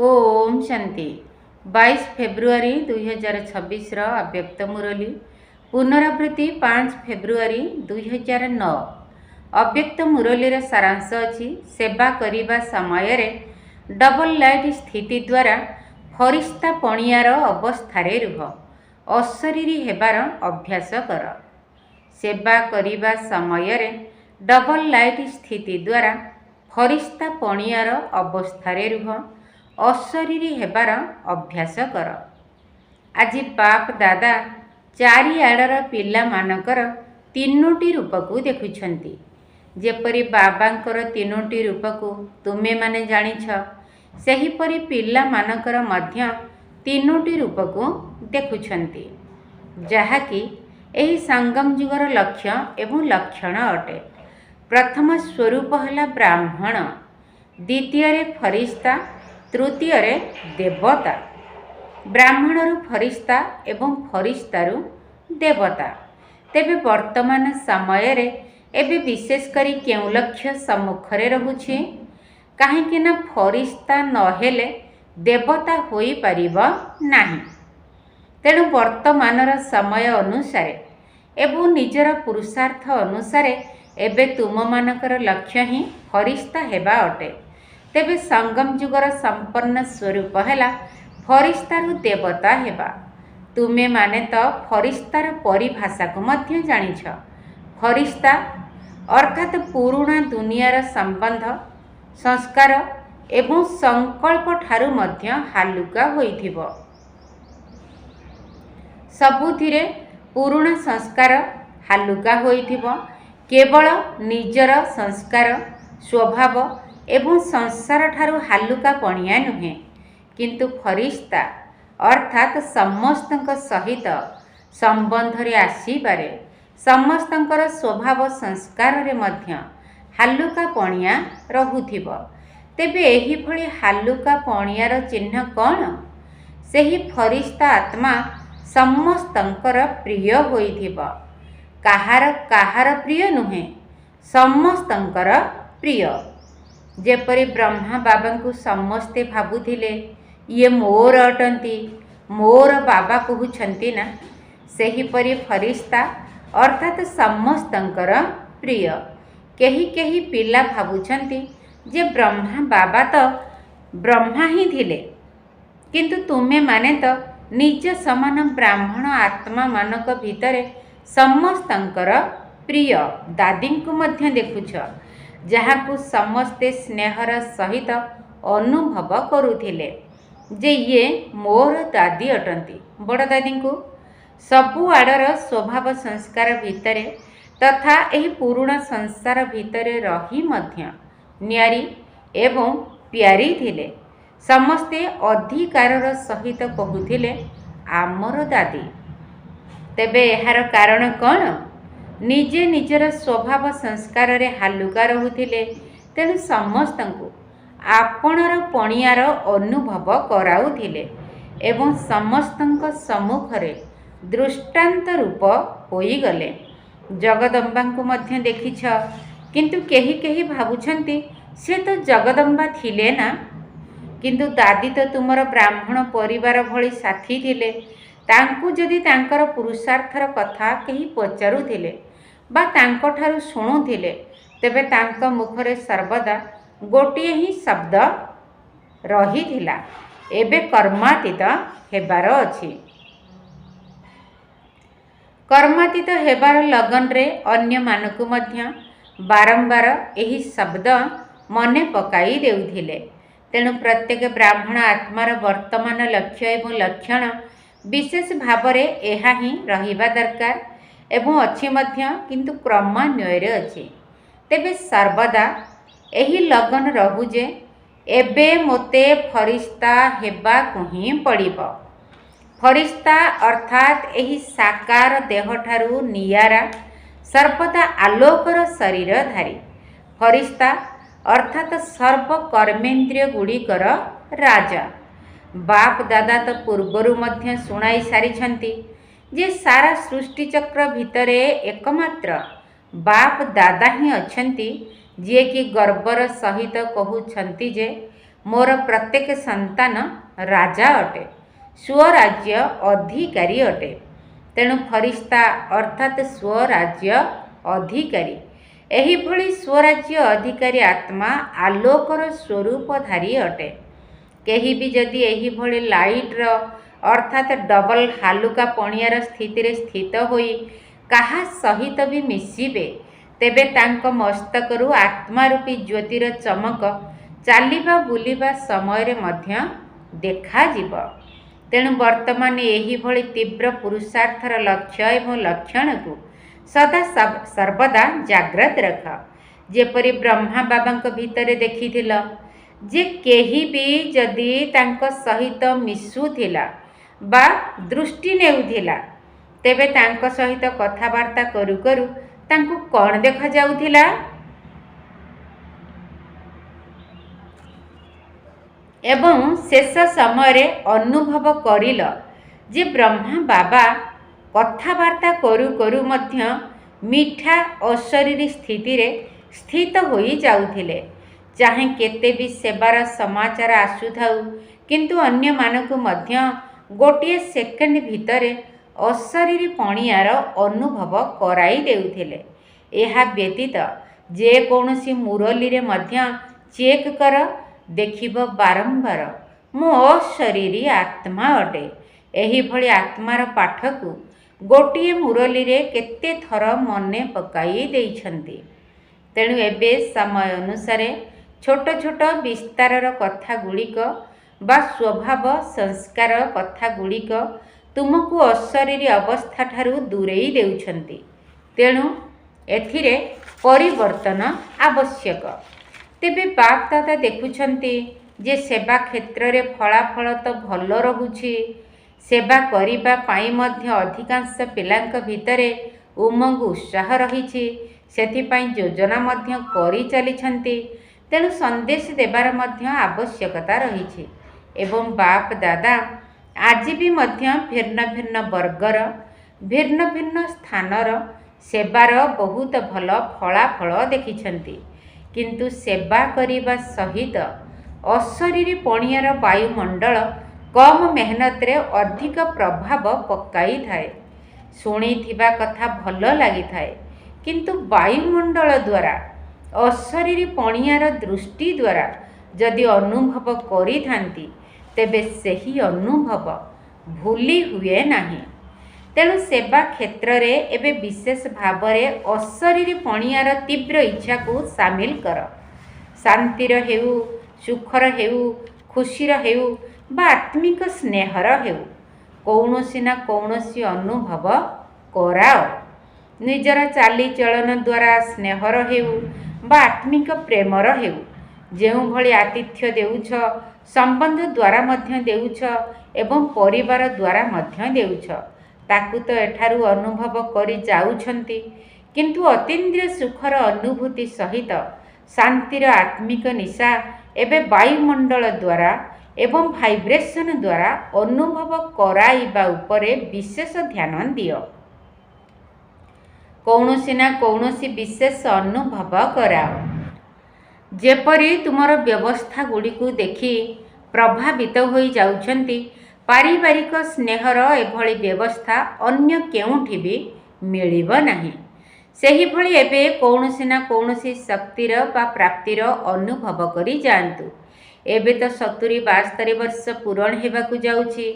Om Shanti 22 February 2026 अव्यक्त मुरली पुनरावृत्ति 5 February 2009। अव्यक्त मुरलीर सारांश अछि सेवा करिबा समय रे डबल लाइट स्थिति द्वारा फरिश्ता पणियार अवस्थारे रुह, अशरीरी हेबार अभ्यास कर। सेवा करिबा समय रे डबल लाइट स्थिति द्वारा फरिश्ता पणियार अवस्थारे रुह, अशरीरी हेबार अभ्यास कर। आज बाप दादा चारिआडर पिला मानकर तीनोटी रूपकू देखुछंती। जेपरी बाबांकर तीनोटी रूपकू तुमे माने जानिछ, सेहीपरि पिला मानकर मध्य तीनोटी रूपकू देखुछंती, जहाँकि एही संगम जुगर लक्ष्य एवं लक्षण अटे। प्रथम स्वरूप है ब्राह्मण, द्वितीय फरिश्ता, तृतीय देवता। ब्राह्मणरू फरिश्ता एवं फरिश्तारू देवता। तेबे वर्तमान समय रे एबे विशेष करी केउ लक्ष्य सम्मुखरे रहुछि, काहेकि ना फरिश्ता नहेले देवता होई परिबो नाही। तेणु वर्तमानर समय अनुसारे एवं निजर पुरुषार्थ अनुसारे एबे तुम मानकर लक्ष्य ही फरिश्ता हेबा अटे। तेबे संगम जुगर संपन्न स्वरूप है फरिश्तारू देवता हेबा। तुमे माने तो फरिश्तार परिभाषा को मध्य जानिछ। फरिश्ता अर्थात पुराणा दुनियार संबंध, संस्कार एवं संकल्प ठारू मध्य हालुका होइथिबो। सबुथिरे पुराणा संस्कार हालुका होइथिबो। केवल निजर संस्कार, स्वभाव एवं संसार ठारू हालुका पणिया नुहे, किंतु फरिश्ता अर्थात समस्तंक सहित संबंध रे आसीबारे, समस्तंकर स्वभाव संस्कार रे मध्य हालुका पणिया रहुथिबो। तेबे एही भली हालुका पणियार चिन्ह कौन? सेही फरिश्ता आत्मा समस्तंकर प्रिय होइथिबो। काहार प्रिय नुहे, समस्तंकर प्रिय। जेपरी ब्रह्मा बाबा को समस्ते भाबुथिले ये मोर अटंती, मोर बाबा कहउछंती ना, सेहीपरि फरिश्ता अर्थात समस्तंकर प्रिय। केही केही पिला भाबुछंती जे ब्रह्मा बाबा तो ब्रह्मा ही थिले, किंतु तुमे माने तो निज समान ब्राह्मण आत्मा मानक भितरे समस्तंकर प्रिय दादी को मध्य देखुछ, जहाकू समस्ते स्नेहर सहित अनुभव करुथिले जे ये मोर दादी अटंती। बड़ दादी को सबु आडर स्वभाव संस्कार भितरे तथा एही पुराणा संसार भितरे रही मध्य न्यारी एवं प्यारी थिले। समस्ते अधिकारर सहित कहूथिले आमर दादी। तेबे एहार कारण कौन? निजे निजर स्वभाव संस्कार रे हालुका रहुथिले, तेणु समस्तंकु आपणर पणियार अनुभव कराउथिले एवं समस्तंक सम्मुखरे दृष्टांत रूप होई गले। जगदम्बा को मध्य देखिछ, किंतु केही केही भाबुछंती से तो जगदम्बा थिले ना, किंतु दादी तो तुमर ब्राह्मण परिवार भली साथी थिले। तांकु जदि तांकर पुरुषार्थर कथा केही पचारुथिले बा तांको ठारू शुणुथिले, तेबे तांक मुखरे सर्वदा गोटिए ही शब्द रहिथिला, एबे कर्मातीत हेबार अछि। कर्मातीत हेबार लगन रे अन्य मानकु मध्य बारंबार एही शब्द मने पकाई देउथिले। तेणु प्रत्येक ब्राह्मण आत्मार वर्तमान लक्ष्य एवं लक्षण विशेष भावरे एहा ही रहिबा दरकार एवं अछि मध्य, किंतु क्रमान्वय रे अछि। तेबे सर्वदा एही लगन रहु जे एबे मोते फरिश्ता हेबा कुही पड़िबो। फरिश्ता अर्थात एही साकार देह ठारू नियारा सर्वदा आलोकर शरीरधारी। फरिश्ता अर्थात सर्व कर्मेंद्रिय गुड़िकर राजा। बाप दादा तो पूर्वरु मध्य शुणाई सारिछंती जे सारा सृष्टि चक्र भितरे एकमात्र बाप दादा ही अछंती, जे कि गर्वर सहित कहउछंती जे ମୋର ପ୍ରତ୍ୟେକ ସନ୍ତାନ ରାଜା ଅଟେ, ସ୍ୱରାଜ୍ୟ ଅଧିକାରୀ ଅଟେ। ତେଣୁ ଫରିସ୍ତା ଅର୍ଥାତ୍ ସ୍ୱରାଜ୍ୟ ଅଧିକାରୀ। ଏହିଭଳି ସ୍ୱରାଜ୍ୟ ଅଧିକାରୀ ଆତ୍ମା ଆଲୋକର ସ୍ୱରୂପଧାରୀ ଅଟେ। କେହି ବି ଯଦି ଏହିଭଳି ଲାଇଟ୍ର ଅର୍ଥାତ୍ ଡବଲ ହାଲୁକା ପଣିଆର ସ୍ଥିତିରେ ସ୍ଥିତ ହୋଇ କାହା ସହିତ ବି ମିଶିବେ, ତେବେ ତାଙ୍କ ମସ୍ତକରୁ ଆତ୍ମାରୂପୀ ଜ୍ୟୋତିର ଚମକ ଚାଲିବା ବୁଲିବା ସମୟରେ ମଧ୍ୟ ଦେଖାଯିବ। ତେଣୁ ବର୍ତ୍ତମାନ ଏହିଭଳି ତୀବ୍ର ପୁରୁଷାର୍ଥର ଲକ୍ଷ୍ୟ ଏବଂ ଲକ୍ଷଣକୁ ସଦା ସର୍ବଦା ଜାଗ୍ରତ ରଖ। ଯେପରି ବ୍ରହ୍ମା ବାବାଙ୍କ ଭିତରେ ଦେଖିଥିଲ ଯେ କେହି ବି ଯଦି ତାଙ୍କ ସହିତ ମିଶୁଥିଲା ବା ଦୃଷ୍ଟି ନେଉଥିଲା, ତେବେ ତାଙ୍କ ସହିତ କଥାବାର୍ତ୍ତା କରୁ କରୁ ତାଙ୍କୁ କ'ଣ ଦେଖାଯାଉଥିଲା? ଏବଂ ଶେଷ ସମୟରେ ଅନୁଭବ କରିଲ ଯେ ବ୍ରହ୍ମା ବାବା କଥାବାର୍ତ୍ତା କରୁ କରୁ ମଧ୍ୟ ମିଠା ଅଶରୀରୀ ସ୍ଥିତିରେ ସ୍ଥିତ ହୋଇ ଯାଉଥିଲେ। ଚାହେଁ କେତେ ବି ସେବାର ସମାଚାର ଆସୁଥାଉ, କିନ୍ତୁ ଅନ୍ୟମାନଙ୍କୁ ମଧ୍ୟ ଗୋଟିଏ ସେକେଣ୍ଡ ଭିତରେ ଅଶରୀରୀ ପଣିଆର ଅନୁଭବ କରାଇ ଦେଉଥିଲେ। ଏହା ବ୍ୟତୀତ ଯେକୌଣସି ମୁରଲୀରେ ମଧ୍ୟ ଚେକ୍ କର, ଦେଖିବ ବାରମ୍ବାର ମୁଁ ଅଶରୀରୀ ଆତ୍ମା ଅଟେ। ଏହିଭଳି ଆତ୍ମାର ପାଠକୁ ଗୋଟିଏ ମୁରଲୀରେ କେତେ ଥର ମନେ ପକାଇ ଦେଇଛନ୍ତି। ତେଣୁ ଏବେ ସମୟ ଅନୁସାରେ ଛୋଟ ଛୋଟ ବିସ୍ତାରର କଥାଗୁଡ଼ିକ ବା ସ୍ୱଭାବ ସଂସ୍କାର କଥାଗୁଡ଼ିକ ତୁମକୁ ଅଶରୀରୀ ଅବସ୍ଥାଠାରୁ ଦୂରେଇ ଦେଉଛନ୍ତି। ତେଣୁ ଏଥିରେ ପରିବର୍ତ୍ତନ ଆବଶ୍ୟକ। ତେବେ ବାପ୍ ଦାଦା ଦେଖୁଛନ୍ତି ଯେ ସେବା କ୍ଷେତ୍ରରେ ଫଳାଫଳ ତ ଭଲ ରହୁଛି, ସେବା କରିବା ପାଇଁ ମଧ୍ୟ ଅଧିକାଂଶ ପିଲାଙ୍କ ଭିତରେ ଉମଙ୍ଗ ଉତ୍ସାହ ରହିଛି। ସେଥିପାଇଁ ଯୋଜନା ମଧ୍ୟ କରିଚାଲିଛନ୍ତି। ତେଣୁ ସନ୍ଦେଶ ଦେବାର ମଧ୍ୟ ଆବଶ୍ୟକତା ରହିଛି। ଏବଂ ବାପ୍ ଦାଦା ଆଜି ବି ମଧ୍ୟ ଭିନ୍ନ ଭିନ୍ନ ବର୍ଗର ଭିନ୍ନ ଭିନ୍ନ ସ୍ଥାନର ସେବାର ବହୁତ ଭଲ ଫଳାଫଳ ଦେଖିଛନ୍ତି। କିନ୍ତୁ ସେବା କରିବା ସହିତ ଅଶରୀରୀ ପଣିଆର ବାୟୁମଣ୍ଡଳ କମ୍ ମେହନତରେ ଅଧିକ ପ୍ରଭାବ ପକାଇଥାଏ। ଶୁଣିଥିବା କଥା ଭଲ ଲାଗିଥାଏ, କିନ୍ତୁ ବାୟୁମଣ୍ଡଳ ଦ୍ୱାରା ଅଶରୀରୀ ପଣିଆର ଦୃଷ୍ଟି ଦ୍ୱାରା ଯଦି ଅନୁଭବ କରିଥାନ୍ତି, ତେବେ ସେହି ଅନୁଭବ ଭୁଲି ହୁଏ ନାହିଁ। ତେଣୁ ସେବା କ୍ଷେତ୍ରରେ ଏବେ ବିଶେଷ ଭାବରେ ଅଶରୀରୀ ପଣିଆର ତୀବ୍ର ଇଚ୍ଛାକୁ ସାମିଲ କର। ଶାନ୍ତିର ହେଉ, ସୁଖର ହେଉ, ଖୁସିର ହେଉ ବା ଆତ୍ମିକ ସ୍ନେହର ହେଉ, କୌଣସି ନା କୌଣସି ଅନୁଭବ କରାଅ। ନିଜର ଚାଲିଚଳନ ଦ୍ୱାରା ସ୍ନେହର ହେଉ ବା ଆତ୍ମିକ ପ୍ରେମର ହେଉ, ଯେଉଁଭଳି ଆତିଥ୍ୟ ଦେଉଛ, ସମ୍ବନ୍ଧ ଦ୍ୱାରା ମଧ୍ୟ ଦେଉଛ ଏବଂ ପରିବାର ଦ୍ୱାରା ମଧ୍ୟ ଦେଉଛ, ତାକୁ ତ ଏଠାରୁ ଅନୁଭବ କରି ଯାଉଛନ୍ତି। କିନ୍ତୁ ଅତୀନ୍ଦ୍ରିୟ ସୁଖର ଅନୁଭୂତି ସହିତ ଶାନ୍ତିର ଆତ୍ମିକ ନିଶା ଏବେ ବାୟୁମଣ୍ଡଳ ଦ୍ୱାରା ଏବଂ ଭାଇବ୍ରେସନ ଦ୍ୱାରା ଅନୁଭବ କରାଇବା ଉପରେ ବିଶେଷ ଧ୍ୟାନ ଦିଅ। କୌଣସି ନା କୌଣସି ବିଶେଷ ଅନୁଭବ କରାଅ। ଯେପରି ତୁମର ବ୍ୟବସ୍ଥା ଗୁଡ଼ିକୁ ଦେଖି ପ୍ରଭାବିତ ହୋଇ ଯାଉଛନ୍ତି। ପାରିବାରିକ ସ୍ନେହର ଏଭଳି ବ୍ୟବସ୍ଥା ଅନ୍ୟ କେଉଁଠି ବି ମିଳିବ ନାହିଁ। ସେହିଭଳି ଏବେ କୌଣସି ନା କୌଣସି ଶକ୍ତିର ବା ପ୍ରାପ୍ତିର ଅନୁଭବ କରି ଯାଆନ୍ତୁ। ଏବେ ତ 70-72 ବର୍ଷ ପୂରଣ ହେବାକୁ ଯାଉଛି।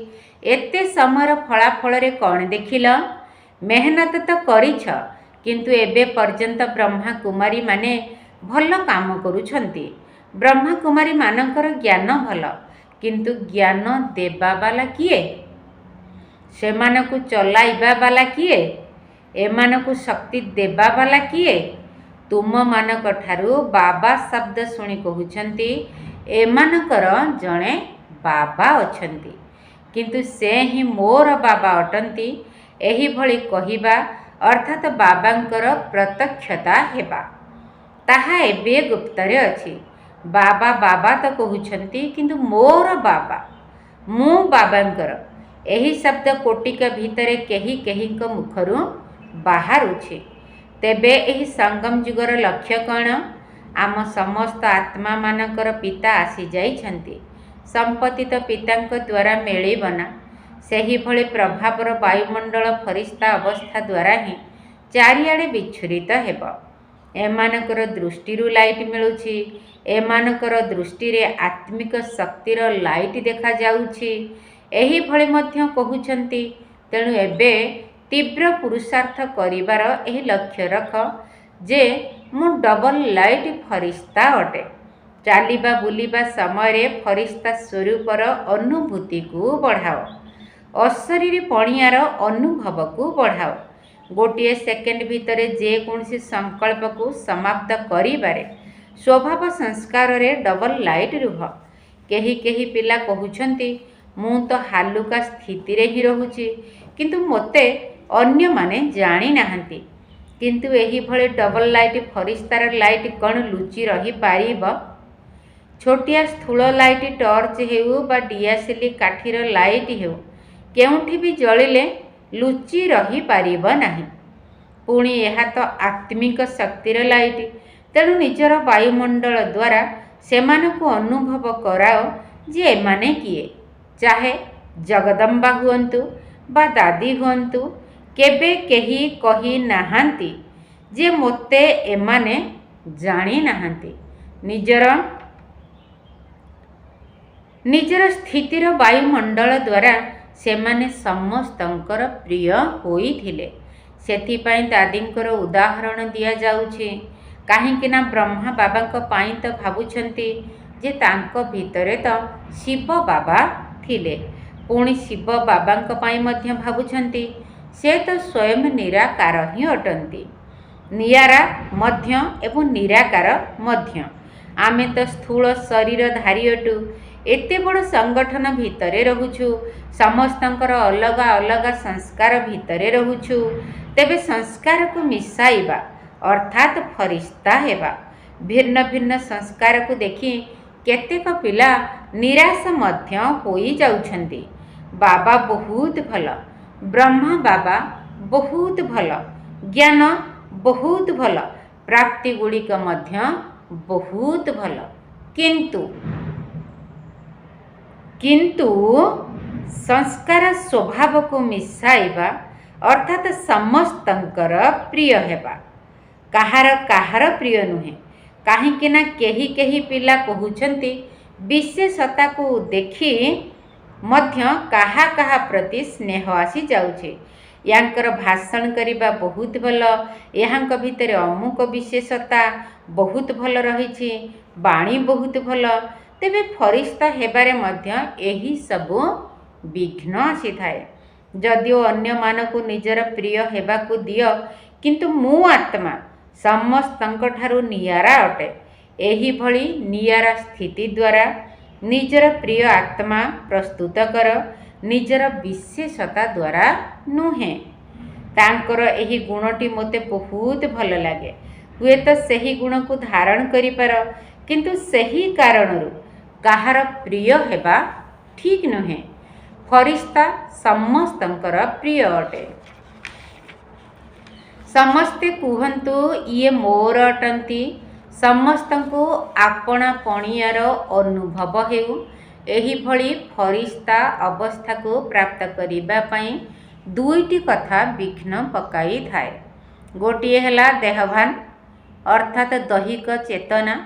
ଏତେ ସମୟର ଫଳାଫଳରେ କ'ଣ ଦେଖିଲ? ମେହନତ ତ କରିଛ, କିନ୍ତୁ ଏବେ ପର୍ଯ୍ୟନ୍ତ ବ୍ରହ୍ମାକୁମାରୀମାନେ ଭଲ କାମ କରୁଛନ୍ତି। ବ୍ରହ୍ମାକୁମାରୀମାନଙ୍କର ଜ୍ଞାନ ଭଲ, କିନ୍ତୁ ଜ୍ଞାନ ଦେବା ବାଲା କିଏ? ସେମାନଙ୍କୁ ଚଲାଇବା ବାଲା କିଏ? ଏମାନଙ୍କୁ ଶକ୍ତି ଦେବା ବାଲା କିଏ? ତୁମମାନଙ୍କ ଠାରୁ ବାବା ଶବ୍ଦ ଶୁଣି କହୁଛନ୍ତି ଏମାନଙ୍କର ଜଣେ ବାବା ଅଛନ୍ତି, କିନ୍ତୁ ସେ ହିଁ ମୋର ବାବା ଅଟନ୍ତି। ଏହିଭଳି କହିବା ଅର୍ଥାତ୍ ବାବାଙ୍କର ପ୍ରତ୍ୟକ୍ଷତା ହେବା, ତାହା ଏବେ ଗୁପ୍ତରେ ଅଛି। ବାବା ବାବା ତ କହୁଛନ୍ତି, କିନ୍ତୁ ମୋର ବାବା, ମୁଁ ବାବାଙ୍କର, ଏହି ଶବ୍ଦ କୋଟିକ ଭିତରେ କେହି କେହିଙ୍କ ମୁଖରୁ ବାହାରୁଛି। ତେବେ ଏହି ସଙ୍ଗମ ଯୁଗର ଲକ୍ଷ୍ୟ କ'ଣ? ଆମ ସମସ୍ତ ଆତ୍ମାମାନଙ୍କର ପିତା ଆସିଯାଇଛନ୍ତି। ସମ୍ପତ୍ତି ତ ପିତାଙ୍କ ଦ୍ୱାରା ମିଳିବ ନା। ସେହିଭଳି ପ୍ରଭାବର ବାୟୁମଣ୍ଡଳ ଫରିସ୍ତା ଅବସ୍ଥା ଦ୍ୱାରା ହିଁ ଚାରିଆଡ଼େ ବିଚ୍ଛୁରିତ ହେବ। ଏମାନଙ୍କର ଦୃଷ୍ଟିରୁ ଲାଇଟ୍ ମିଳୁଛି। ଏମାନଙ୍କର ଦୃଷ୍ଟିରେ ଆତ୍ମିକ ଶକ୍ତିର ଲାଇଟ୍ ଦେଖାଯାଉଛି। ଏହିଭଳି ମଧ୍ୟ କହୁଛନ୍ତି। ତେଣୁ ଏବେ ତୀବ୍ର ପୁରୁଷାର୍ଥ କରିବାର ଏହି ଲକ୍ଷ୍ୟ ରଖ ଯେ ମୁଁ ଡବଲ ଲାଇଟ୍ ଫରିସ୍ତା ଅଟେ। ଚାଲିବା ବୁଲିବା ସମୟରେ ଫରିସ୍ତା ସ୍ୱରୂପର ଅନୁଭୂତିକୁ ବଢ଼ାଅ। ଅଶରୀରୀ ପଣିଆର ଅନୁଭବକୁ ବଢ଼ାଅ। ଗୋଟିଏ ସେକେଣ୍ଡ ଭିତରେ ଯେକୌଣସି ସଂକଳ୍ପକୁ ସମାପ୍ତ କରିବାରେ ସ୍ୱଭାବ ସଂସ୍କାରରେ ଡବଲ ଲାଇଟ୍ ରୁହ। କେହି କେହି ପିଲା କହୁଛନ୍ତି ମୁଁ ତ ହାଲୁକା ସ୍ଥିତିରେ ହିଁ ରହୁଛି, କିନ୍ତୁ ମୋତେ ଅନ୍ୟମାନେ ଜାଣିନାହାନ୍ତି। କିନ୍ତୁ ଏହିଭଳି ଡବଲ ଲାଇଟ୍ ଫରିସ୍ତାର ଲାଇଟ୍ କ'ଣ ଲୁଚି ରହିପାରିବ? ଛୋଟିଆ ସ୍ଥୂଳ ଲାଇଟ୍ ଟର୍ଚ୍ଚ ହେଉ ବା ଡିଆସିଲି କାଠିର ଲାଇଟ୍ ହେଉ, କେଉଁଠି ବି ଜଳିଲେ ଲୁଚି ରହିପାରିବ ନାହିଁ। ପୁଣି ଏହା ତ ଆତ୍ମିକ ଶକ୍ତିର ଲାଇଟ୍। ତେଣୁ ନିଜର ବାୟୁମଣ୍ଡଳ ଦ୍ୱାରା ସେମାନଙ୍କୁ ଅନୁଭବ କରାଅ ଯେ ଏମାନେ କିଏ। ଚାହେ ଜଗଦମ୍ବା ହୁଅନ୍ତୁ ବା ଦାଦୀ ହୁଅନ୍ତୁ, କେବେ କେହି କହି ନାହାନ୍ତି ଯେ ମୋତେ ଏମାନେ ଜାଣିନାହାନ୍ତି। ନିଜର ସ୍ଥିତିର ବାୟୁମଣ୍ଡଳ ଦ୍ୱାରା ସେମାନେ ସମସ୍ତଙ୍କର ପ୍ରିୟ ହୋଇଥିଲେ। ସେଥିପାଇଁ ଦାଦୀଙ୍କର ଉଦାହରଣ ଦିଆଯାଉଛି। କାହିଁକି ନା ବ୍ରହ୍ମା ବାବାଙ୍କ ପାଇଁ ତ ଭାବୁଛନ୍ତି ଯେ ତାଙ୍କ ଭିତରେ ତ ଶିବ ବାବା ଥିଲେ। ପୁଣି ଶିବ ବାବାଙ୍କ ପାଇଁ ମଧ୍ୟ ଭାବୁଛନ୍ତି ସେ ତ ସ୍ୱୟଂ ନିରାକାର ହିଁ ଅଟନ୍ତି। ନିଆରା ମଧ୍ୟ ଏବଂ ନିରାକାର ମଧ୍ୟ। ଆମେ ତ ସ୍ଥୂଳ ଶରୀରଧାରୀ ଅଟୁ। ଏତେ ବଡ଼ ସଂଗଠନ ଭିତରେ ରହୁଛୁ। ସମସ୍ତଙ୍କର ଅଲଗା ଅଲଗା ସଂସ୍କାର ଭିତରେ ରହୁଛୁ। ତେବେ ସଂସ୍କାରକୁ ମିଶାଇବା ଅର୍ଥାତ୍ ଫରିସ୍ତା ହେବା। ଭିନ୍ନ ଭିନ୍ନ ସଂସ୍କାରକୁ ଦେଖି କେତେକ ପିଲା ନିରାଶ ମଧ୍ୟ ହୋଇଯାଉଛନ୍ତି। ବାବା ବହୁତ ଭଲ, ବ୍ରହ୍ମା ବାବା ବହୁତ ଭଲ, ଜ୍ଞାନ ବହୁତ ଭଲ, ପ୍ରାପ୍ତିଗୁଡ଼ିକ ମଧ୍ୟ ବହୁତ ଭଲ। କିନ୍ତୁ ସଂସ୍କାର ସ୍ୱଭାବକୁ ମିଶାଇବା ଅର୍ଥାତ୍ ସମସ୍ତଙ୍କର ପ୍ରିୟ ହେବା। କାହାର ପ୍ରିୟ ନୁହେଁ। କାହିଁକି ନା କେହି କେହି ପିଲା କହୁଛନ୍ତି ବିଶେଷତାକୁ ଦେଖି ମଧ୍ୟ କାହା ପ୍ରତି ସ୍ନେହ ଆସିଯାଉଛି। ୟାଙ୍କର ଭାଷଣ କରିବା ବହୁତ ଭଲ, ଏହାଙ୍କ ଭିତରେ ଅମୁକ ବିଶେଷତା ବହୁତ ଭଲ ରହିଛି, ବାଣୀ ବହୁତ ଭଲ। ତେବେ ଫରିସ୍ତା ହେବାରେ ମଧ୍ୟ ଏହି ସବୁ ବିଘ୍ନ ଆସିଥାଏ। ଯଦିଓ ଅନ୍ୟମାନଙ୍କୁ ନିଜର ପ୍ରିୟ ହେବାକୁ ଦିଅ, କିନ୍ତୁ ମୁଁ ଆତ୍ମା ସମସ୍ତଙ୍କଠାରୁ ନିଆରା ଅଟେ। ଏହିଭଳି ନିଆରା ସ୍ଥିତି ଦ୍ୱାରା ନିଜର ପ୍ରିୟ ଆତ୍ମା ପ୍ରସ୍ତୁତ କର, ନିଜର ବିଶେଷତା ଦ୍ୱାରା ନୁହେଁ। ତାଙ୍କର ଏହି ଗୁଣଟି ମୋତେ ବହୁତ ଭଲ ଲାଗେ। ହୁଏତ ସେହି ଗୁଣକୁ ଧାରଣ କରିପାର, କିନ୍ତୁ ସେହି କାରଣରୁ କାହାର ପ୍ରିୟ ହେବା ଠିକ୍ ନୁହେଁ। ଫରିସ୍ତା ସମସ୍ତଙ୍କର ପ୍ରିୟ ଅଟେ। ସମସ୍ତେ କୁହନ୍ତୁ ଇଏ ମୋର ଅଟନ୍ତି। ସମସ୍ତଙ୍କୁ ଆପଣା ପଣିଆର ଅନୁଭବ ହେଉ। ଏହିଭଳି ଫରିସ୍ତା ଅବସ୍ଥାକୁ ପ୍ରାପ୍ତ କରିବା ପାଇଁ ଦୁଇଟି କଥା ବିଘ୍ନ ପକାଇଥାଏ। ଗୋଟିଏ ହେଲା ଦେହଭାନ ଅର୍ଥାତ୍ ଦୈହିକ ଚେତନା।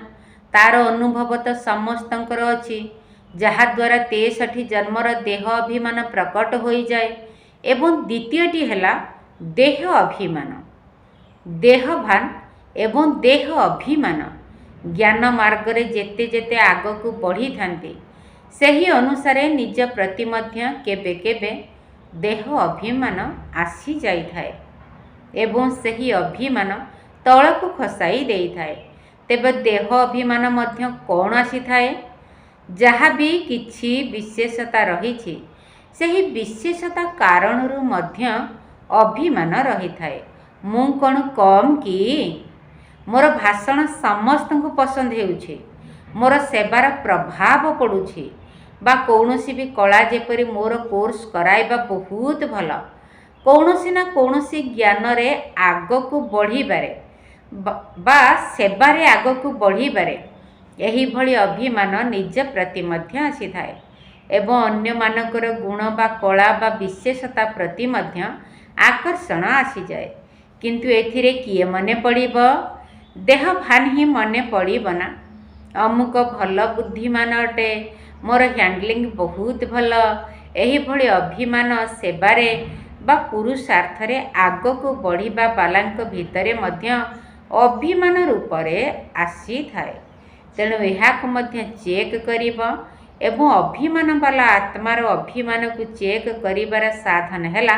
ତାର ଅନୁଭବ ତ ସମସ୍ତଙ୍କର ଅଛି, ଯାହାଦ୍ୱାରା 63 ଜନ୍ମର ଦେହ ଅଭିମାନ ପ୍ରକଟ ହୋଇଯାଏ। ଏବଂ ଦ୍ୱିତୀୟଟି ହେଲା ଦେହ ଅଭିମାନ। ଦେହଭାନ ଏବଂ ଦେହ ଅଭିମାନ ଜ୍ଞାନ ମାର୍ଗରେ ଯେତେ ଯେତେ ଆଗକୁ ବଢ଼ିଥାନ୍ତି, ସେହି ଅନୁସାରେ ନିଜ ପ୍ରତି ମଧ୍ୟ କେବେ କେବେ ଦେହ ଅଭିମାନ ଆସିଯାଇଥାଏ ଏବଂ ସେହି ଅଭିମାନ ତଳକୁ ଖସାଇ ଦେଇଥାଏ। ତେବେ ଦେହ ଅଭିମାନ ମଧ୍ୟ କ'ଣ ଆସିଥାଏ? ଯାହା ବି କିଛି ବିଶେଷତା ରହିଛି, ସେହି ବିଶେଷତା କାରଣରୁ ମଧ୍ୟ ଅଭିମାନ ରହିଥାଏ। ମୁଁ କ'ଣ କମ୍ କି? ମୋର ଭାଷଣ ସମସ୍ତଙ୍କୁ ପସନ୍ଦ ହେଉଛି, ମୋର ସେବାର ପ୍ରଭାବ ପଡ଼ୁଛି, ବା କୌଣସି ବି କଳା ଯେପରି ମୋର କୋର୍ସ କରାଇବା ବହୁତ ଭଲ। କୌଣସି ନା କୌଣସି ଜ୍ଞାନରେ ଆଗକୁ ବଢ଼ିବାରେ ବା ସେବାରେ ଆଗକୁ ବଢ଼ିବାରେ ଏହିଭଳି ଅଭିମାନ ନିଜ ପ୍ରତି ମଧ୍ୟ ଆସିଥାଏ ଏବଂ ଅନ୍ୟମାନଙ୍କର ଗୁଣ ବା କଳା ବା ବିଶେଷତା ପ୍ରତି ମଧ୍ୟ ଆକର୍ଷଣ ଆସିଯାଏ। କିନ୍ତୁ ଏଥିରେ କିଏ ମନେ ପଡ଼ିବ? ଦେହ ଭାନ ହିଁ ମନେ ପଡ଼ିବ ନା। ଅମୁକ ଭଲ ବୁଦ୍ଧିମାନ ଅଟେ, ମୋର ହ୍ୟାଣ୍ଡଲିଂ ବହୁତ ଭଲ। ଏହିଭଳି ଅଭିମାନ ସେବାରେ ବା ପୁରୁଷାର୍ଥରେ ଆଗକୁ ବଢ଼ିବା ବାଲାଙ୍କ ଭିତରେ ମଧ୍ୟ ଅଭିମାନ ରୂପରେ ଆସିଥାଏ। ତେଣୁ ଏହାକୁ ମଧ୍ୟ ଚେକ୍ କରିବ ଏବଂ ଅଭିମାନ ବାଲା ଆତ୍ମାର ଅଭିମାନକୁ ଚେକ୍ କରିବାର ସାଧନ ହେଲା,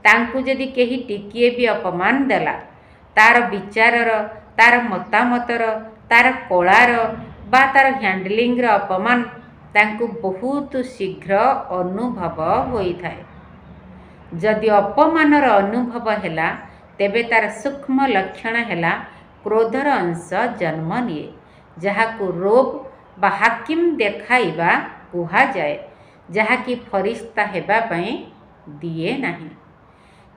ତାଙ୍କୁ ଯଦି କେହି ଟିକିଏ ବି ଅପମାନ ଦେଲା, ତାର ବିଚାରର, ତାର ମତାମତର, ତାର କଳାର ବା ତାର ହ୍ୟାଣ୍ଡଲିଂର ଅପମାନ ତାଙ୍କୁ ବହୁତ ଶୀଘ୍ର ଅନୁଭବ ହୋଇଥାଏ। ଯଦି ଅପମାନର ଅନୁଭବ ହେଲା, ତେବେ ତାର ସୂକ୍ଷ୍ମ ଲକ୍ଷଣ ହେଲା କ୍ରୋଧର ଅଂଶ ଜନ୍ମ ନିଏ, ଯାହାକୁ ରୋବ ବା ହାକିମ ଦେଖାଇବା କୁହାଯାଏ, ଯାହାକି ଫରିସ୍ତା ହେବା ପାଇଁ ଦିଏ ନାହିଁ।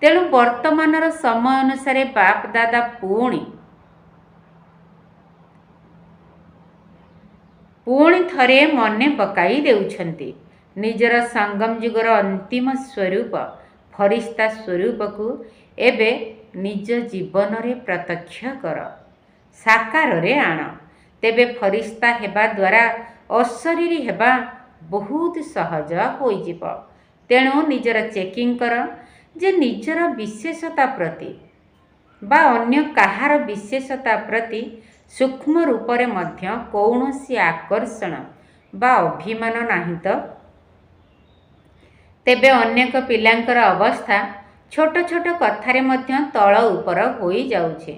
ତେଣୁ ବର୍ତ୍ତମାନର ସମୟ ଅନୁସାରେ ବାପ ଦାଦା ପୁଣି ଥରେ ମନେ ପକାଇ ଦେଉଛନ୍ତି, ନିଜର ସଙ୍ଗମ ଯୁଗର ଅନ୍ତିମ ସ୍ୱରୂପ ଫରିସ୍ତା ସ୍ୱରୂପକୁ ଏବେ ନିଜ ଜୀବନରେ ପ୍ରତ୍ୟକ୍ଷ କର, ସାକାରରେ ଆଣ। ତେବେ ଫରିସ୍ତା ହେବା ଦ୍ୱାରା ଅଶରୀରୀ ହେବା ବହୁତ ସହଜ ହୋଇଯିବ। ତେଣୁ ନିଜର ଚେକିଂ କର ଯେ ନିଜର ବିଶେଷତା ପ୍ରତି ବା ଅନ୍ୟ କାହାର ବିଶେଷତା ପ୍ରତି ସୂକ୍ଷ୍ମ ରୂପରେ ମଧ୍ୟ କୌଣସି ଆକର୍ଷଣ ବା ଅଭିମାନ ନାହିଁ ତ? ତେବେ ଅନେକ ପିଲାଙ୍କର ଅବସ୍ଥା ଛୋଟ ଛୋଟ କଥାରେ ମଧ୍ୟ ତଳ ଉପର ହୋଇଯାଉଛି।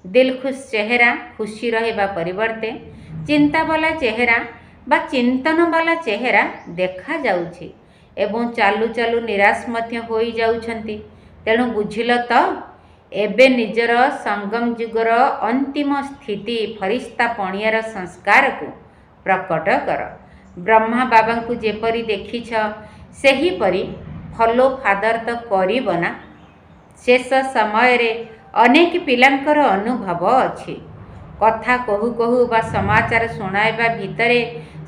ଦିଲଖୁଶ ଚେହେରା ଖୁସି ରହିବା ପରିବର୍ତ୍ତେ ଚିନ୍ତାବାଲା ଚେହେରା ବା ଚିନ୍ତନବାଲା ଚେହେରା ଦେଖାଯାଉଛି ଏବଂ ଚାଲୁ ଚାଲୁ ନିରାଶ ମଧ୍ୟ ହୋଇଯାଉଛନ୍ତି। ତେଣୁ ବୁଝିଲ ତ, ଏବେ ନିଜର ସଙ୍ଗମ ଯୁଗର ଅନ୍ତିମ ସ୍ଥିତି ଫରିସ୍ତା ପଣିଆର ସଂସ୍କାରକୁ ପ୍ରକଟ କର। ବ୍ରହ୍ମା ବାବାଙ୍କୁ ଯେପରି ଦେଖିଛ, ସେହିପରି ଫଲୋ ଫାଦର ତ କରିବ ନା। ଶେଷ ସମୟରେ ଅନେକ ପିଲାଙ୍କର ଅନୁଭବ ଅଛି, କଥା କହୁ କହୁ ବା ସମାଚାର ଶୁଣାଇବା ଭିତରେ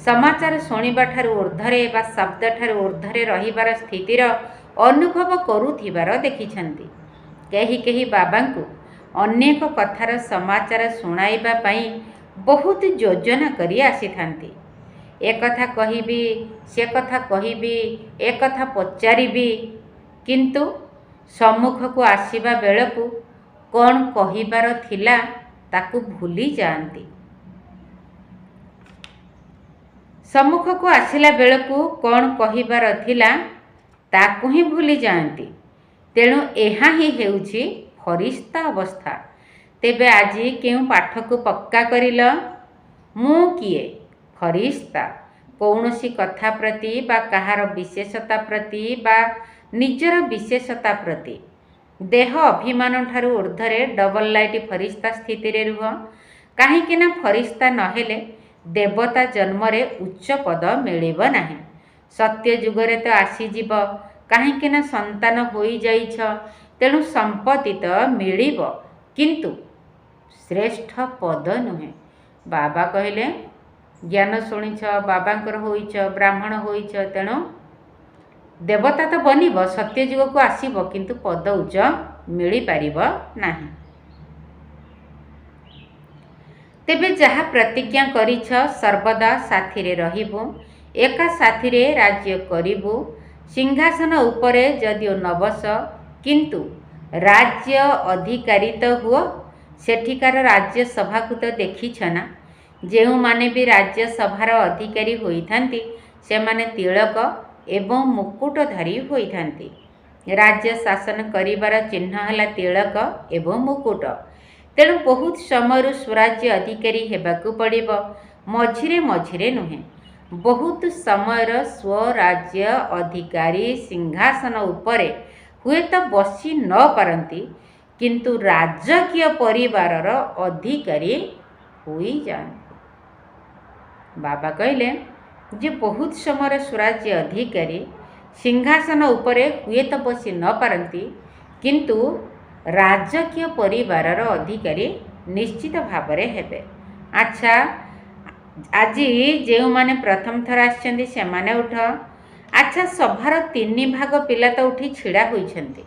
ସମାଚାର ଶୁଣିବା ଠାରୁ ଊର୍ଦ୍ଧ୍ୱରେ ବା ଶବ୍ଦଠାରୁ ଊର୍ଦ୍ଧ୍ୱରେ ରହିବାର ସ୍ଥିତିର ଅନୁଭବ କରୁଥିବାର ଦେଖିଛନ୍ତି। କେହି କେହି ବାବାଙ୍କୁ ଅନେକ କଥାର ସମାଚାର ଶୁଣାଇବା ପାଇଁ ବହୁତ ଯୋଜନା କରି ଆସିଥାନ୍ତି। ଏ କଥା କହିବି, ସେ କଥା କହିବି, ଏ କଥା ପଚାରିବି, କିନ୍ତୁ ସମ୍ମୁଖକୁ ଆସିବା ବେଳକୁ କ'ଣ କହିବାର ଥିଲା ତାକୁ ଭୁଲି ଯାଆନ୍ତି। ସମ୍ମୁଖକୁ ଆସିଲା ବେଳକୁ କ'ଣ କହିବାର ଥିଲା ତାକୁ ହିଁ ଭୁଲି ଯାଆନ୍ତି। ତେଣୁ ଏହା ହିଁ ହେଉଛି ଫରିସ୍ତା ଅବସ୍ଥା। ତେବେ ଆଜି କେଉଁ ପାଠକୁ ପକ୍କା କରିଲ? ମୁଁ କିଏ? ଫରିସ୍ତା। କୌଣସି କଥା ପ୍ରତି ବା କାହାର ବିଶେଷତା ପ୍ରତି ବା ନିଜର ବିଶେଷତା ପ୍ରତି ଦେହ ଅଭିମାନ ଠାରୁ ଊର୍ଦ୍ଧ୍ୱରେ ଡବଲ ଲାଇଟ ଫରିସ୍ତା ସ୍ଥିତିରେ ରୁହ। କାହିଁକି ନା ଫରିସ୍ତା ନହେଲେ ଦେବତା ଜନ୍ମରେ ଉଚ୍ଚ ପଦ ମିଳିବ ନାହିଁ। ସତ୍ୟ ଯୁଗରେ ତ ଆସିଯିବ, କାହିଁକି ନା ସନ୍ତାନ ହୋଇଯାଇଛ, ତେଣୁ ସମ୍ପତ୍ତି ତ ମିଳିବ, କିନ୍ତୁ ଶ୍ରେଷ୍ଠ ପଦ ନୁହେଁ। ବାବା କହିଲେ, ଜ୍ଞାନ ଶୁଣିଛ, ବାବାଙ୍କର ହୋଇଛ, ବ୍ରାହ୍ମଣ ହୋଇଛ, ତେଣୁ ଦେବତା ତ ବନିବ, ସତ୍ୟ ଯୁଗକୁ ଆସିବ, କିନ୍ତୁ ପଦ ଉଚ୍ଚ ମିଳିପାରିବ ନାହିଁ। ତେବେ ଯାହା ପ୍ରତିଜ୍ଞା କରିଛ, ସର୍ବଦା ସାଥିରେ ରହିବୁ, ଏକା ସାଥିରେ ରାଜ୍ୟ କରିବୁ, ସିଂହାସନ ଉପରେ ଯଦିଓ ନ ବସ, କିନ୍ତୁ ରାଜ୍ୟ ଅଧିକାରୀ ତ ହୁଅ। ସେଠିକାର ରାଜ୍ୟସଭାକୁ ତ ଦେଖିଛ ନା। ଯେଉଁମାନେ ବି ରାଜ୍ୟସଭାର ଅଧିକାରୀ ହୋଇଥାନ୍ତି, ସେମାନେ ତିଳକ ଏବଂ ମୁକୁଟଧାରୀ ହୋଇଥାନ୍ତି। ରାଜ୍ୟ ଶାସନ କରିବାର ଚିହ୍ନ ହେଲା ତିଳକ ଏବଂ ମୁକୁଟ। ତେଣୁ ବହୁତ ସମୟରୁ ସ୍ୱରାଜ୍ୟ ଅଧିକାରୀ ହେବାକୁ ପଡ଼ିବ, ମଝିରେ ମଝିରେ ନୁହେଁ। ବହୁତ ସମୟର ସ୍ୱରାଜ୍ୟ ଅଧିକାରୀ ସିଂହାସନ ଉପରେ ହୁଏତ ବସି ନ ପାରନ୍ତି, କିନ୍ତୁ ରାଜକୀୟ ପରିବାରର ଅଧିକାରୀ ହୋଇଯାଆନ୍ତି। ବାବା କହିଲେ ଯେ ବହୁତ ସମୟର ସ୍ୱରାଜ୍ୟ ଅଧିକାରୀ ସିଂହାସନ ଉପରେ ହୁଏତ ବସି ନ ପାରନ୍ତି, କିନ୍ତୁ ରାଜକୀୟ ପରିବାରର ଅଧିକାରୀ निश्चित भाବରେ हेबे। अच्छा आज जो मैंने प्रथम थर आछंती सेमाने उठ। अच्छा सभार 3 भाग पिला तो उठी छिड़ा होइछंती।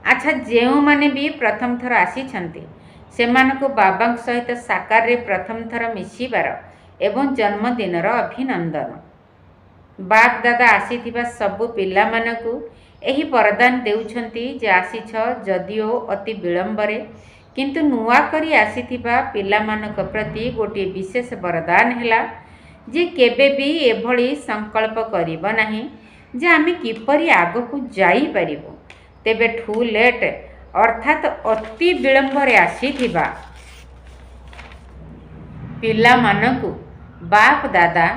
अच्छा जो मैंने भी प्रथम थर आसीछंती सेमानकु बाबा सहित साकार रे प्रथम थर मिशिबार एवं जन्मदिनर अभिनंदन। बाप दादा आसीथिबा सबु पिला मानकु एही वरदान देउछंती जे आसीछ जदिओ अति विलंबरे किंतु नुआ करी आसीथिबा पिला मानक प्रति गोटे विशेष वरदान हैला जे केबे भी एभली संकल्प करिब नाही जे आमे किपरि आगकु जाई परिबो। तेबे ठू लेट अर्थात अति विलंबरे आसीथिबा पिला मानकु बाप दादा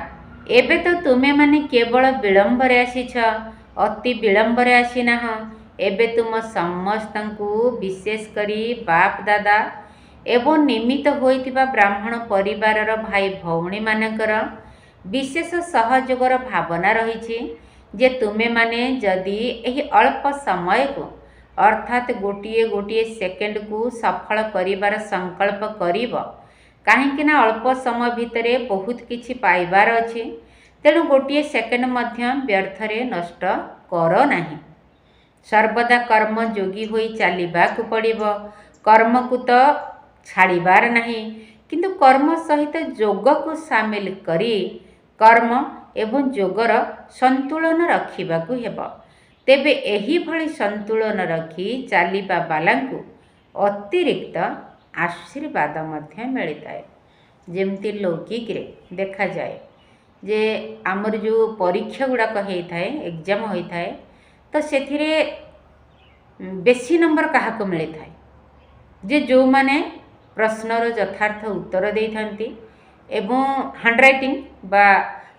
एबे तो तुमे माने केवल विलंबरे आसीछ, अति विलंबरे आसीना। एबे तुम समस्तंकु विशेष करी बाप दादा एवं निमित्त होइतिबा ब्राह्मण परिवारर भाई भौणी मानकर विशेष सहयोगर भावना रही जे तुमे माने जदि एही अल्प समय को अर्थात गोटिए गोटिए सेकेंड को सफल करिबार संकल्प करिब कहीं अल्प समय भितरे बहुत किछि पाइबार अछि। तेणु गोटिए सेकेंड मध्य व्यर्थरे नष्ट कर नाही। सर्वदा कर्म जोगी होई चलिबाकु पड़िब। कर्म को तो छाड़िबार नाही किंतु कर्म सहित जोग को सामिल करी कर्म एवं जोगर संतुलन रखिबाकु हेब। तेबे एही भली संतुलन रखी चलिबा बालांकु अतिरिक्त आशीर्वाद मध्य मिलता। जेमती लौकिक रे देखा जाए जे आमर जो परीक्षा गुड़ाक होता है एग्जाम होता है तो सेथिरे बेसी नंबर क्या मिलता है जे जो माने प्रश्नर यथार्थ उत्तर दे थांती एवं हैंडराइटिंग बा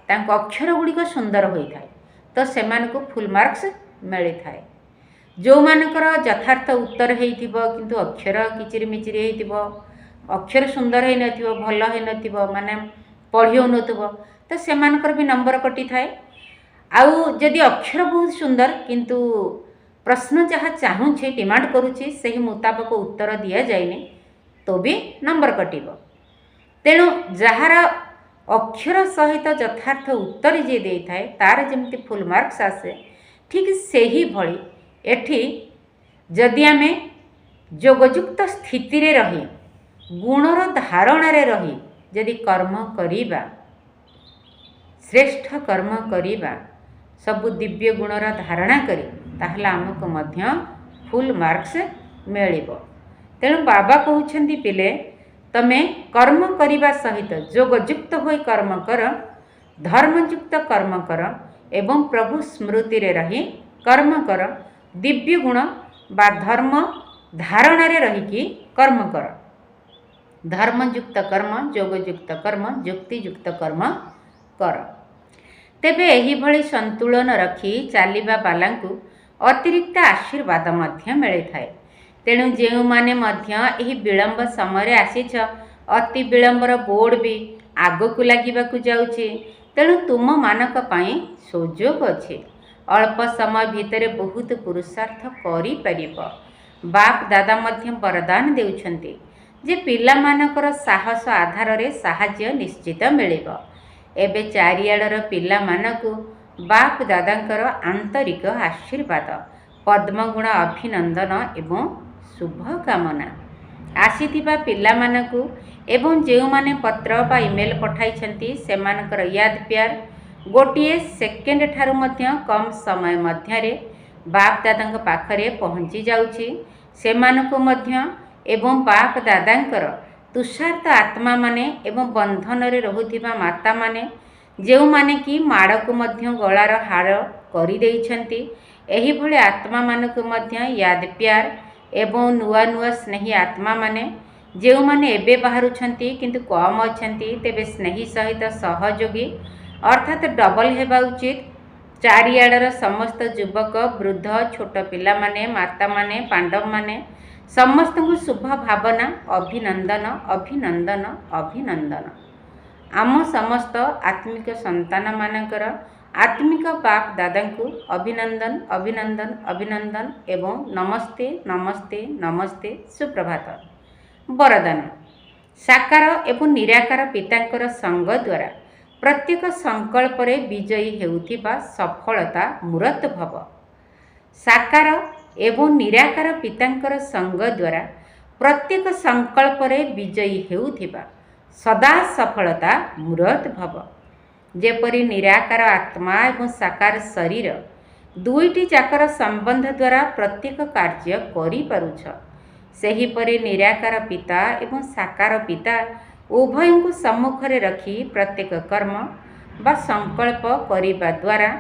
तांको अक्षर गुड़िक सुंदर होता है तो सेमानकु फुल मार्क्स मिलता है। जो मानकर यथार्थ उत्तर होइथिबो किंतु अक्षर किचिरी मिचिरी होइथिबो अक्षर सुंदर है नथिबो भल है नथिबो माने पढ़ी हो नथिबो तो सेमानकर भी नंबर कटि थाए। आउ जदि अक्षर बहुत सुंदर किंतु प्रश्न जहाँ चाहूँचे डिमांड करुचे सही मुताबक उत्तर दिया जाएनि तो भी नंबर कटिब। तेणु जार अक्षर सहित यथार्थ उत्तर जे दे थाए तार जमती फुल मार्क्स आसे ठीक से ही भली एठी जदि आमे जोगयुक्त स्थिति रे रही गुणर धारण रे रही जदि कर्म करिबा श्रेष्ठ कर्म करिबा सबु दिव्य गुणर धारणा करी ताहले आमको मध्य फुल मार्क्स मिलिबो। तेणु बाबा कहउछंती पिले तमे कर्म करिबा सहित जोगयुक्त होई कर्म कर धर्मयुक्त कर्म कर एवं प्रभु स्मृति रे रही कर्म कर दिव्य गुण बा धर्म धारण रे रही कि कर्म कर धर्मयुक्त कर्म जोगयुक्त कर्म युक्तियुक्त कर्म कर। तेबे एही भली संतुलन रखी चलिबा बालांकु अतिरिक्त आशीर्वाद मध्य मिलता। तेणु जो माने मध्य एही विलंब समय आसीछ अति विलंबर बोर्ड भी आगकु लागिबाकु जाउछि। तेणु तुम मानक पई सुजोग अछि अल्प समय भितरे बहुत पुरुषार्थ करि परिब। बाप दादा मध्य वरदान देउछंती जे पिला मानकर साहस आधार रे साहाय्य निश्चित मिलिब। एबे चारियाडर पिला मानकु बाप दादांकर आंतरिक आशीर्वाद पद्मगुण अभिनंदन एवं शुभ कामना। आसीथिबा पिला मानकु एवं जो माने पत्र बा ईमेल पठाइछंती सेमानकर याद प्यार गोटिए सेकेंड ठारू मध्य कम समय मध्य रे बाप दादांक पाखरे पहुँची जाउछि। सेमानकु मध्य एवं बाप दादांकर तुषार्थ आत्मा माने एवं बंधन रे रहुथिबा माता माने जो माने कि माड़ को मध्य गलार हार करि देइछंती एही भली आत्मा मानकु मध्य याद प्यार एवं नुआ नुआ स्नेही आत्मा माने जो माने एबे बाहरुछंती किंतु कम अछंती तेबे स्नेही सहित सहयोगी अर्थात डबल हेबा उचित। चारियाडर समस्त युवक वृद्ध छोट पिला माने माता माने पांडव माने समस्त को शुभ भावना अभिनंदन अभिनंदन अभिनंदन। आम समस्त आत्मिक संतान मानकर आत्मिक बाप दादा को अभिनंदन अभिनंदन अभिनंदन एवं नमस्ते नमस्ते नमस्ते सुप्रभात। ବରଦାନ। ସାକାର ଏବଂ ନିରାକାର ପିତାଙ୍କର ସଙ୍ଗ ଦ୍ୱାରା ପ୍ରତ୍ୟେକ ସଂକଳ୍ପରେ ବିଜୟୀ ହେଉଥିବା ସଫଳତା ମୂରତ ଭବ। ସାକାର ଏବଂ ନିରାକାର ପିତାଙ୍କର ସଙ୍ଗ ଦ୍ୱାରା ପ୍ରତ୍ୟେକ ସଂକଳ୍ପରେ ବିଜୟୀ ହେଉଥିବା ସଦା ସଫଳତା ମୂରତ ଭବ। ଯେପରି ନିରାକାର ଆତ୍ମା ଏବଂ ସାକାର ଶରୀର ଦୁଇଟି ଯାକର ସମ୍ବନ୍ଧ ଦ୍ୱାରା ପ୍ରତ୍ୟେକ କାର୍ଯ୍ୟ କରିପାରୁଛ, ସେହିପରି ନିରାକାର ପିତା ଏବଂ ସାକାର ପିତା ଉଭୟଙ୍କୁ ସମ୍ମୁଖରେ ରଖି ପ୍ରତ୍ୟେକ କର୍ମ ବା ସଂକଳ୍ପ କରିବା ଦ୍ୱାରା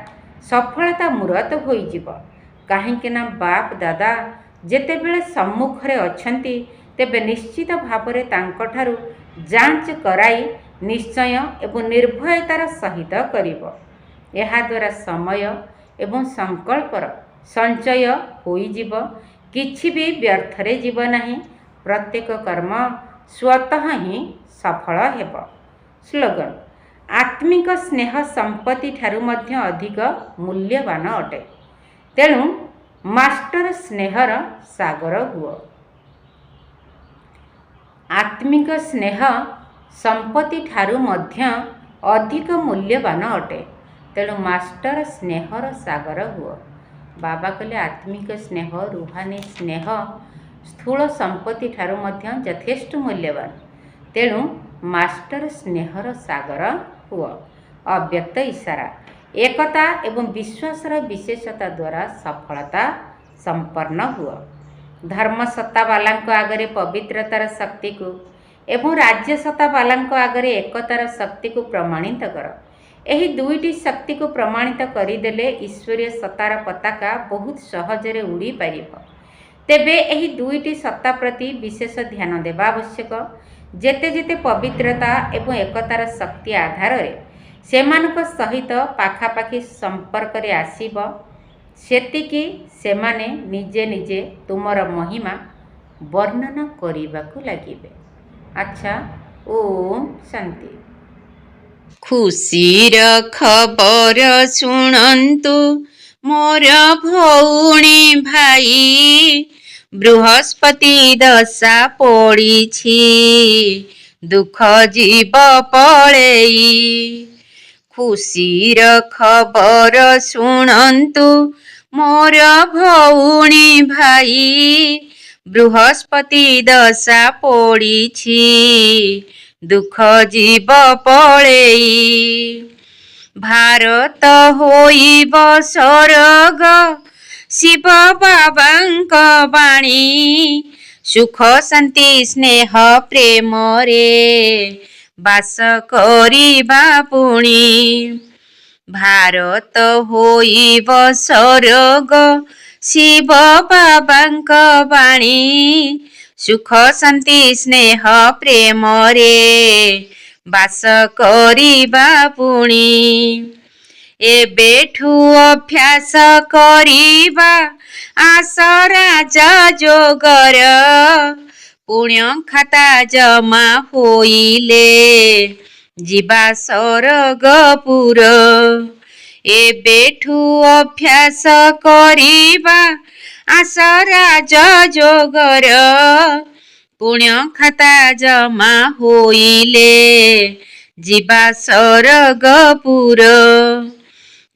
ସଫଳତା ମୂରତ ହୋଇଯିବ। କାହିଁକି ନା ବାପ ଦାଦା ଯେତେବେଳେ ସମ୍ମୁଖରେ ଅଛନ୍ତି, ତେବେ ନିଶ୍ଚିତ ଭାବରେ ତାଙ୍କଠାରୁ ଯାଞ୍ଚ କରାଇ ନିଶ୍ଚୟ ଏବଂ ନିର୍ଭୟତାର ସହିତ କରିବ। ଏହାଦ୍ୱାରା ସମୟ ଏବଂ ସଂକଳ୍ପର ସଞ୍ଚୟ ହୋଇଯିବ, କିଛି ବି ବ୍ୟର୍ଥରେ ଯିବ ନାହିଁ। ପ୍ରତ୍ୟେକ କର୍ମ ସ୍ୱତଃ ହିଁ ସଫଳ ହେବ। ସ୍ଲୋଗାନ: ଆତ୍ମିକ ସ୍ନେହ ସମ୍ପତ୍ତି ଠାରୁ ମଧ୍ୟ ଅଧିକ ମୂଲ୍ୟବାନ ଅଟେ। ତେଣୁ ମାଷ୍ଟର ସ୍ନେହର ସାଗର ହୁଅ। ଆତ୍ମିକ ସ୍ନେହ ସମ୍ପତ୍ତି ଠାରୁ ମଧ୍ୟ ଅଧିକ ମୂଲ୍ୟବାନ ଅଟେ। ତେଣୁ ମାଷ୍ଟର ସ୍ନେହର ସାଗର ହୁଅ। ବାବା କହିଲେ ଆତ୍ମିକ ସ୍ନେହ, ରୁହାନୀ ସ୍ନେହ ସ୍ଥୂଳ ସମ୍ପତ୍ତି ଠାରୁ ମଧ୍ୟ ଯଥେଷ୍ଟ ମୂଲ୍ୟବାନ। ତେଣୁ ମାଷ୍ଟର ସ୍ନେହର ସାଗର ହୁଅ। ଅବ୍ୟକ୍ତ ଇଶାରା: ଏକତା ଏବଂ ବିଶ୍ୱାସର ବିଶେଷତା ଦ୍ୱାରା ସଫଳତା ସମ୍ପନ୍ନ ହୁଅ। ଧର୍ମସତ୍ତାବାଲାଙ୍କ ଆଗରେ ପବିତ୍ରତାର ଶକ୍ତିକୁ ଏବଂ ରାଜ୍ୟସତ୍ତାବାଲାଙ୍କ ଆଗରେ ଏକତାର ଶକ୍ତିକୁ ପ୍ରମାଣିତ କର। ଏହି ଦୁଇଟି ଶକ୍ତିକୁ ପ୍ରମାଣିତ କରିଦେଲେ ଈଶ୍ୱରୀୟ ସତ୍ତାର ପତାକା ବହୁତ ସହଜରେ ଉଡ଼ିପାରିବ। ତେବେ ଏହି ଦୁଇଟି ସତ୍ତା ପ୍ରତି ବିଶେଷ ଧ୍ୟାନ ଦେବା ଆବଶ୍ୟକ। ଯେତେ ଯେତେ ପବିତ୍ରତା ଏବଂ ଏକତାର ଶକ୍ତି ଆଧାରରେ ସେମାନଙ୍କ ସହିତ ପାଖାପାଖି ସମ୍ପର୍କରେ ଆସିବ, ସେତିକି ସେମାନେ ନିଜେ ନିଜେ ତୁମର ମହିମା ବର୍ଣ୍ଣନା କରିବାକୁ ଲାଗିବେ। ଆଚ୍ଛା, ଓମ୍ ଶାନ୍ତି। ଖୁସିର ଖବର ଶୁଣନ୍ତୁ ମୋର ଭଉଣୀ ଭାଇ, ବୃହସ୍ପତି ଦଶା ପଡ଼ିଛି, ଦୁଃଖ ଯିବ ପଳେଇ। ଖୁସିର ଖବର ଶୁଣନ୍ତୁ ମୋର ଭଉଣୀ ଭାଇ, ବୃହସ୍ପତି ଦଶା ପଡ଼ିଛି, ଦୁଃଖ ଯିବ ପଳେଇ। ଭାରତ ହୋଇବ ସ୍ୱର୍ଗ, ଶିବ ବାବାଙ୍କ ବାଣୀ, ସୁଖ ଶାନ୍ତି ସ୍ନେହ ପ୍ରେମରେ ବାସ କରିବା ପୁଣି। ଭାରତ ହୋଇବ ସ୍ୱର୍ଗ, ଶିବ ବାବାଙ୍କ ବାଣୀ, ସୁଖ ଶାନ୍ତି ସ୍ନେହ ପ୍ରେମରେ ବାସ କରିବା ପୁଣି। ଏବେଠୁ ଅଭ୍ୟାସ କରିବା ଆସ ରାଜଯୋଗର, ପୁଣ୍ୟ ଖାତା ଜମା ହୋଇଲେ ଯିବା ସ୍ୱର୍ଗପୁର। ଏବେଠୁ ଅଭ୍ୟାସ କରିବା ଆସ ରାଜଯୋଗର, ପୁଣ୍ୟ ଖାତା ଜମା ହୋଇଲେ ଯିବା ସ୍ୱର୍ଗପୁର।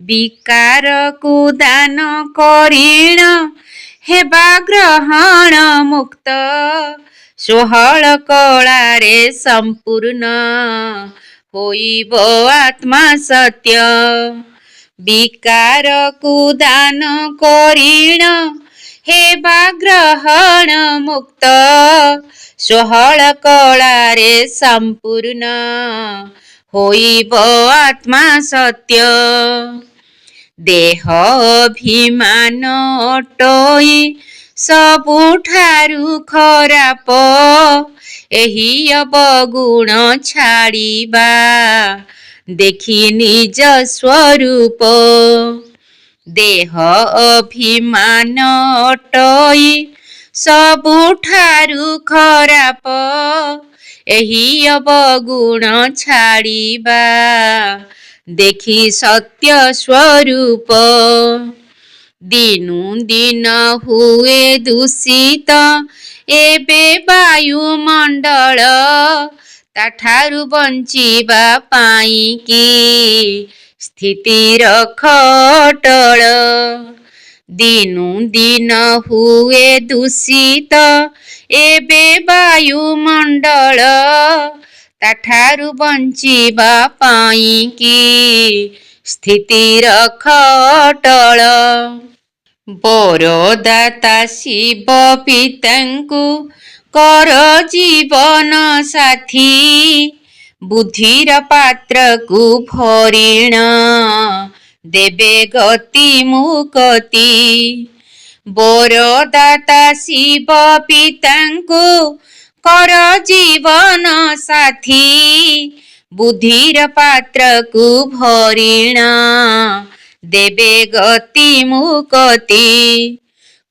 ବିକାରକୁ ଦାନ କରିଣ ହେବା ଗ୍ରହଣ ମୁକ୍ତ, ଷୋହଳ କଳାରେ ସମ୍ପୂର୍ଣ୍ଣ ହୋଇବ ଆତ୍ମା ସତ୍ୟ। ବିକାରକୁ ଦାନ କରିଣ ହେବା ଗ୍ରହଣ ମୁକ୍ତ, ଷୋହଳ କଳାରେ ସମ୍ପୂର୍ଣ୍ଣ ହୋଇବ ଆତ୍ମା ସତ୍ୟ। ଦେହ ଅଭିମାନ ଅଟଇ ସବୁଠାରୁ ଖରାପ, ଏହି ଅବଗୁଣ ଛାଡ଼ିବା ଦେଖି ନିଜ ସ୍ୱରୂପ। ଦେହ ଅଭିମାନ ଅଟଇ ସବୁଠାରୁ ଖରାପ, ଏହି ଅବଗୁଣ ଛାଡ଼ିବା ଦେଖି ସତ୍ୟ ସ୍ୱରୂପ। ଦିନୁ ଦିନ ହୁଏ ଦୂଷିତ ଏବେ ବାୟୁମଣ୍ଡଳ, ତାଠାରୁ ବଞ୍ଚିବା ପାଇଁକି ସ୍ଥିତିର ଖଟଳ। ଦିନୁ ଦିନ ହୁଏ ଦୂଷିତ ଏବେ ବାୟୁମଣ୍ଡଳ, ତାଠାରୁ ବଞ୍ଚିବା ପାଇଁକି ସ୍ଥିତିର ଖଟଳ। ବରଦାତା ଶିବ ପିତାଙ୍କୁ କର ଜୀବନ ସାଥୀ, ବୁଦ୍ଧିର ପାତ୍ରକୁ ଭରିଣ ଦେବେ ଗତି ମୁକତି। ବରଦାତା ଶିବ ପିତାଙ୍କୁ କର ଜୀବନ ସାଥୀ, ବୁଦ୍ଧିର ପାତ୍ରକୁ ଭରିଣ ଦେବେ ଗତି ମୁକତି।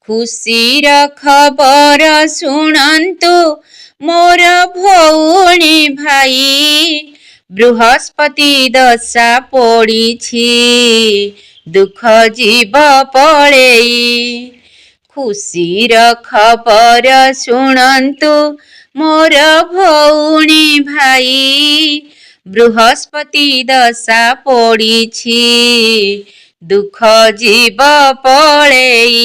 ଖୁସିର ଖବର ଶୁଣନ୍ତୁ ମୋର ଭଉଣୀ ଭାଇ, ବୃହସ୍ପତି ଦଶା ପଡ଼ିଛି ଦୁଃଖ ଯିବ ପଳେଇ। ଖୁସିର ଖବର ଶୁଣନ୍ତୁ ମୋର ଭଉଣୀ ଭାଇ, ବୃହସ୍ପତି ଦଶା ପଡ଼ିଛି ଦୁଃଖ ଯିବ ପଳେଇ।